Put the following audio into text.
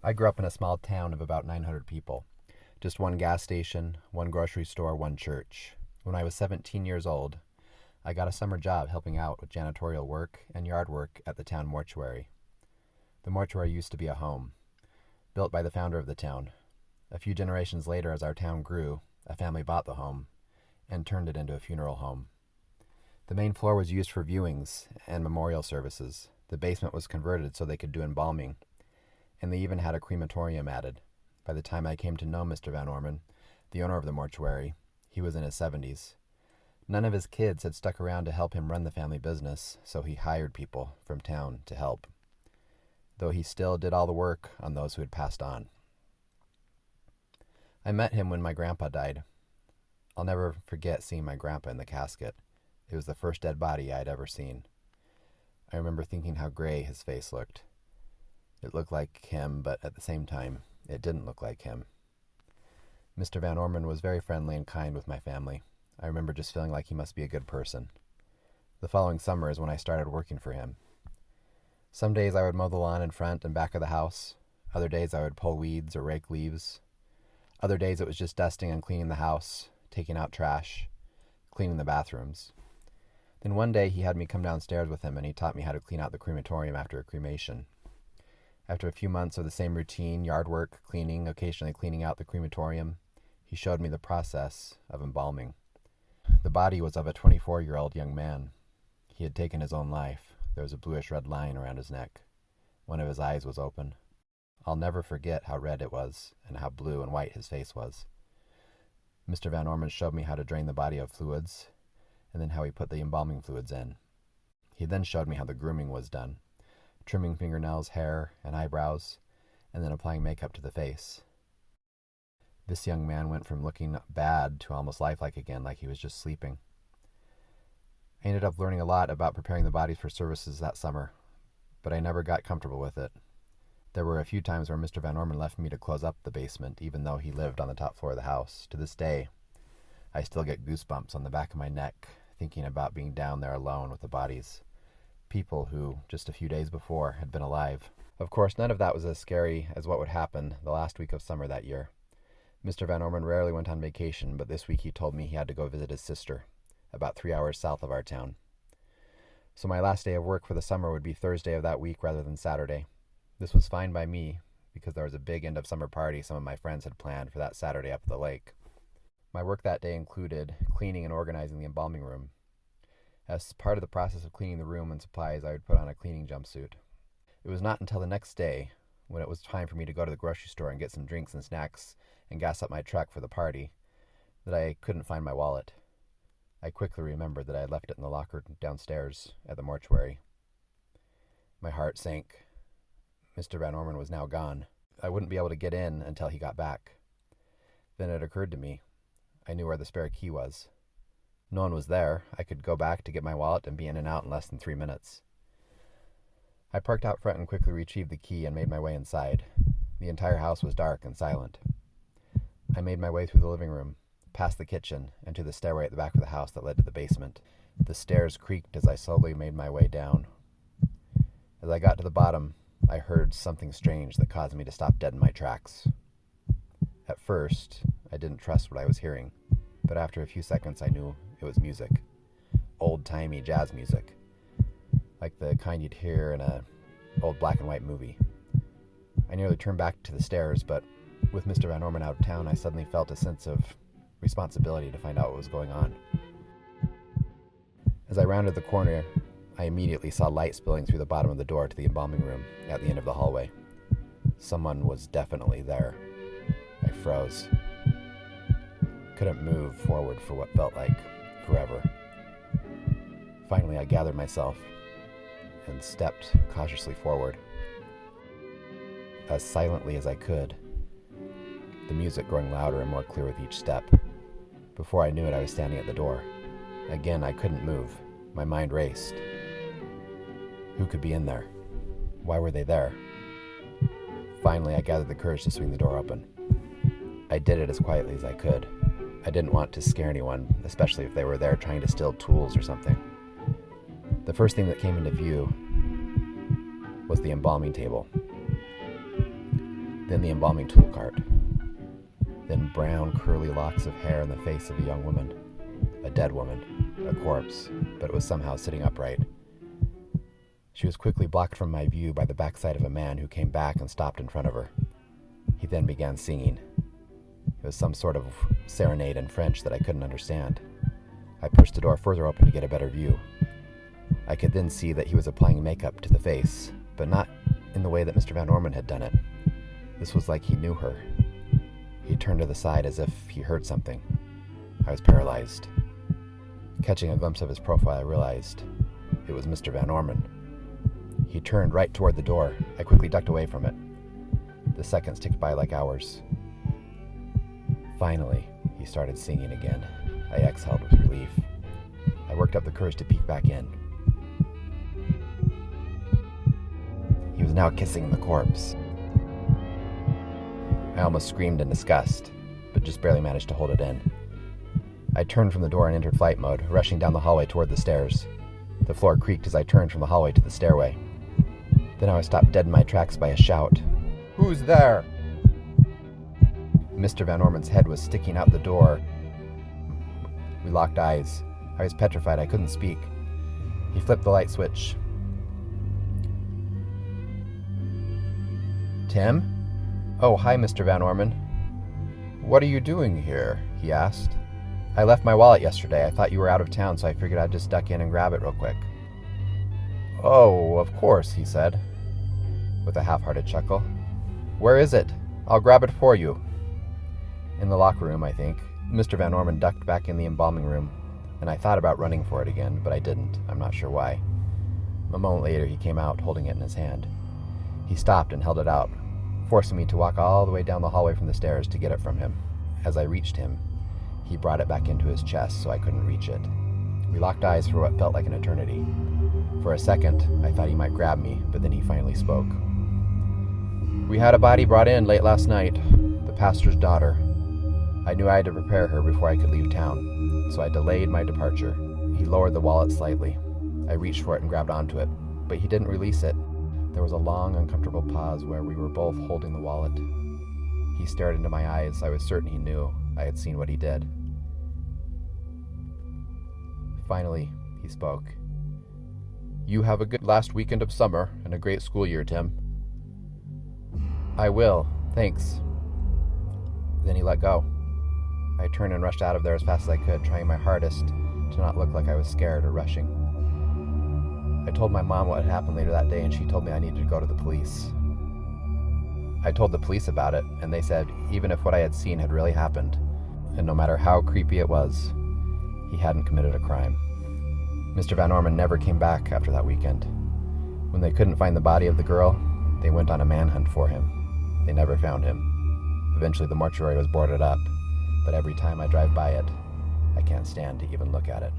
I grew up in a small town of about 900 people. Just one gas station, one grocery store, one church. When I was 17 years old, I got a summer job helping out with janitorial work and yard work at the town mortuary. The mortuary used to be a home, built by the founder of the town. A few generations later, as our town grew, a family bought the home and turned it into a funeral home. The main floor was used for viewings and memorial services. The basement was converted so they could do embalming, and they even had a crematorium added. By the time I came to know Mr. Van Orman, the owner of the mortuary, he was in his 70s. None of his kids had stuck around to help him run the family business, so he hired people from town to help, though he still did all the work on those who had passed on. I met him when my grandpa died. I'll never forget seeing my grandpa in the casket. It was the first dead body I'd ever seen. I remember thinking how gray his face looked. It looked like him, but at the same time, it didn't look like him. Mr. Van Orman was very friendly and kind with my family. I remember just feeling like he must be a good person. The following summer is when I started working for him. Some days I would mow the lawn in front and back of the house. Other days I would pull weeds or rake leaves. Other days it was just dusting and cleaning the house, taking out trash, cleaning the bathrooms. Then one day he had me come downstairs with him and he taught me how to clean out the crematorium after a cremation. After a few months of the same routine, yard work, cleaning, occasionally cleaning out the crematorium, he showed me the process of embalming. The body was of a 24-year-old young man. He had taken his own life. There was a bluish-red line around his neck. One of his eyes was open. I'll never forget how red it was and how blue and white his face was. Mr. Van Orman showed me how to drain the body of fluids, and then how he put the embalming fluids in. He then showed me how the grooming was done, trimming fingernails, hair, and eyebrows, and then applying makeup to the face. This young man went from looking bad to almost lifelike again, like he was just sleeping. I ended up learning a lot about preparing the bodies for services that summer, but I never got comfortable with it. There were a few times where Mr. Van Orman left me to close up the basement, even though he lived on the top floor of the house. To this day, I still get goosebumps on the back of my neck, thinking about being down there alone with the bodies. People who, just a few days before, had been alive. Of course, none of that was as scary as what would happen the last week of summer that year. Mr. Van Orman rarely went on vacation, but this week he told me he had to go visit his sister, about 3 hours south of our town. So my last day of work for the summer would be Thursday of that week rather than Saturday. This was fine by me, because there was a big end-of-summer party some of my friends had planned for that Saturday up at the lake. My work that day included cleaning and organizing the embalming room. As part of the process of cleaning the room and supplies, I would put on a cleaning jumpsuit. It was not until the next day, when it was time for me to go to the grocery store and get some drinks and snacks and gas up my truck for the party, that I couldn't find my wallet. I quickly remembered that I had left it in the locker downstairs at the mortuary. My heart sank. Mr. Van Orman was now gone. I wouldn't be able to get in until he got back. Then it occurred to me. I knew where the spare key was. No one was there. I could go back to get my wallet and be in and out in less than 3 minutes. I parked out front and quickly retrieved the key and made my way inside. The entire house was dark and silent. I made my way through the living room, past the kitchen, and to the stairway at the back of the house that led to the basement. The stairs creaked as I slowly made my way down. As I got to the bottom, I heard something strange that caused me to stop dead in my tracks. At first, I didn't trust what I was hearing, but after a few seconds I knew it was music. Old-timey jazz music, like the kind you'd hear in an old black and white movie. I nearly turned back to the stairs, but with Mr. Van Orman out of town, I suddenly felt a sense of responsibility to find out what was going on. As I rounded the corner, I immediately saw light spilling through the bottom of the door to the embalming room at the end of the hallway. Someone was definitely there. I froze. Couldn't move forward for what felt like forever. Finally, I gathered myself and stepped cautiously forward. As silently as I could, the music growing louder and more clear with each step. Before I knew it, I was standing at the door. Again, I couldn't move. My mind raced. Who could be in there? Why were they there? Finally, I gathered the courage to swing the door open. I did it as quietly as I could. I didn't want to scare anyone, especially if they were there trying to steal tools or something. The first thing that came into view was the embalming table. then the embalming tool cart, then brown curly locks of hair in the face of a young woman, a dead woman, a corpse, but it was somehow sitting upright. She was quickly blocked from my view by the backside of a man who came back and stopped in front of her. He then began singing. It was some sort of serenade in French that I couldn't understand. I pushed the door further open to get a better view. I could then see that he was applying makeup to the face, but not in the way that Mr. Van Orman had done it. This was like he knew her. He turned to the side as if he heard something. I was paralyzed. Catching a glimpse of his profile, I realized it was Mr. Van Orman. He turned right toward the door. I quickly ducked away from it. The seconds ticked by like hours. Finally, he started singing again. I exhaled with relief. I worked up the courage to peek back in. He was now kissing the corpse. I almost screamed in disgust, but just barely managed to hold it in. I turned from the door and entered flight mode, rushing down the hallway toward the stairs. The floor creaked as I turned from the hallway to the stairway. Then I was stopped dead in my tracks by a shout. "Who's there?" Mr. Van Orman's head was sticking out the door. We locked eyes. I was petrified. I couldn't speak. He flipped the light switch. "Tim?" "Oh, hi, Mr. Van Orman." "What are you doing here?" he asked. "I left my wallet yesterday. I thought you were out of town, so I figured I'd just duck in and grab it real quick." "Oh, of course," he said, with a half-hearted chuckle. "Where is it? I'll grab it for you." "In the locker room, I think." Mr. Van Orman ducked back in the embalming room, and I thought about running for it again, but I didn't. I'm not sure why. A moment later, he came out, holding it in his hand. He stopped and held it out, forcing me to walk all the way down the hallway from the stairs to get it from him. As I reached him, he brought it back into his chest so I couldn't reach it. We locked eyes for what felt like an eternity. For a second, I thought he might grab me, but then he finally spoke. "We had a body brought in late last night, the pastor's daughter. I knew I had to prepare her before I could leave town, so I delayed my departure." He lowered the wallet slightly. I reached for it and grabbed onto it, but he didn't release it. There was a long, uncomfortable pause where we were both holding the wallet. He stared into my eyes. I was certain he knew I had seen what he did. Finally, he spoke. "You have a good last weekend of summer and a great school year, Tim." "I will, thanks." Then he let go. I turned and rushed out of there as fast as I could, trying my hardest to not look like I was scared or rushing. I told my mom what had happened later that day, and she told me I needed to go to the police. I told the police about it, and they said even if what I had seen had really happened, and no matter how creepy it was, he hadn't committed a crime. Mr. Van Orman never came back after that weekend. When they couldn't find the body of the girl, they went on a manhunt for him. They never found him. Eventually the mortuary was boarded up, but every time I drive by it, I can't stand to even look at it.